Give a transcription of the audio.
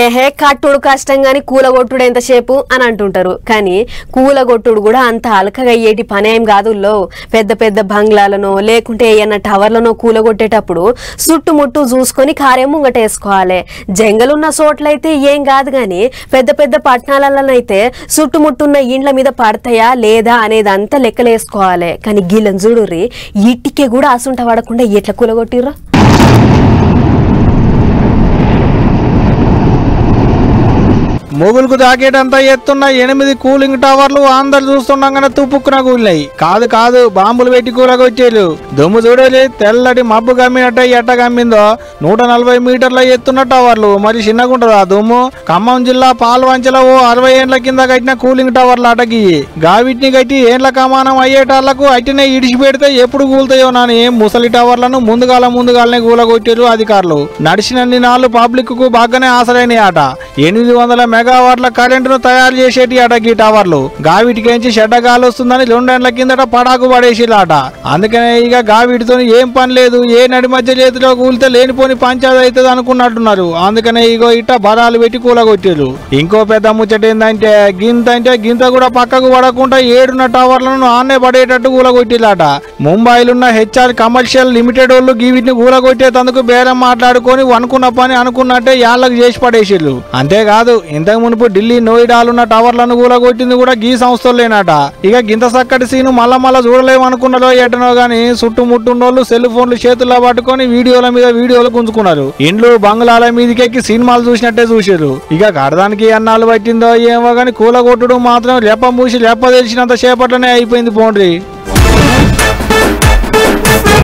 ఏహే కట్టుడు కష్టం గాని కూలగొట్టుడు ఎంతసేపు అని అంటుంటారు. కానీ కూలగొట్టుడు కూడా అంత అలకగా అయ్యేటి పని ఏం కాదుల్లో. పెద్ద పెద్ద బంగ్లాలనో లేకుంటే ఏమన్నా టవర్లనో కూలగొట్టేటప్పుడు చుట్టుముట్టు చూసుకొని కార్యం ముంగటేసుకోవాలి. జంగలున్న చోట్లయితే ఏం కాదు గాని పెద్ద పెద్ద పట్టణాలలోనైతే చుట్టుముట్టున్న ఇండ్ల మీద పడతాయా లేదా అనేది అంతా లెక్కలేసుకోవాలి. కానీ గిళ్ళని చూడుర్రి, ఇట్టికే కూడా అసుంట పడకుండా ఎట్లా కూలగొట్టిర్రు. మొగులకు దాకేటంతా ఎత్తున్న 8 కూలింగ్ టవర్లు అందరు చూస్తుండగానే తుప్పుక్కున కూలినాయి. కాదు బాంబులు పెట్టి కూలగొచ్చేలు. దుమ్ము చూడలే, తెల్లటి మబ్బు గమ్మినట్టే ఎట్ట గమ్మిందో. 140 మీటర్ల ఎత్తున్న టవర్లు, మరి చిన్నగుంటదా దుమ్ము? ఖమ్మం జిల్లా పాల్వంచలో 60 ఏండ్ల కింద కట్టిన కూలింగ్ టవర్లు అటకి గావిటిని కట్టి ఏండ్ల కమానం అయ్యేటాళ్లకు అట్టినే ఇడిచి పెడితే ఎప్పుడు కూలుతాయో నాని ముసలి టవర్లను ముందుగాలనే కూలగొట్టేరు అధికారులు. నడిచినన్ని నాళ్ళు పబ్లిక్ కు బాగానే ఆసరైన ఆట. 800 మెగావాట్ల కరెంటును తయారు చేసేటి అటకి టవర్లు. గావిటికేంచి చెడ్డగాలి వస్తుందని 2 ఏళ్ల కిందట పడాకు పడేసిలాట. అందుకనే ఇక గావిటితో ఏం పని లేదు, ఏ నడి మధ్య చేతిలో కూలితే లేనిపోని పంచాయతీ అవుతుంది అనుకున్నట్టున్నారు. అందుకనే ఇగో ఇట్ట బరాలు పెట్టి కూలగొట్టారు. ఇంకో పెద్ద ముచ్చట ఏందంటే గింత కూడా పక్కకు పడకుండా 7 టవర్లను ఆన్నే పడేటట్టు కూలగొట్టిలాట. ముంబైలున్న హెచ్ఆర్ కమర్షియల్ లిమిటెడ్ వాళ్ళు వీటిని కూలగొట్టేందుకు బేరం మాట్లాడుకొని అనుకున్న పని అనుకున్నట్టే యాళ్లకు చేసి పడేసిర్రు. అంతేకాదు ఇంతకు మునుపు ఢిల్లీ నోయిడాలున్న టవర్లను కూలగొట్టింది కూడా గీ సంస్థలేనట. ఇక గింత చక్కటి సీను మళ్ళా చూడలేమనుకున్నారో ఎటనో గాని చుట్టుముట్టున్నోళ్ళు సెల్ ఫోన్లు చేతుల్లో పట్టుకొని వీడియోల మీద వీడియోలు గుంజుకున్నారు. ఇండ్లు బంగ్లాల మీదకెక్కి సినిమాలు చూసినట్టే చూసారు. ఇక కడదానికి అన్నాలు పట్టిందో ఏమో గాని కూలగొట్టుడు మాత్రం లెప్ప మూసి లెప్ప తెలిసినంత సేపట్లోనే అయిపోయింది పోండ్రి.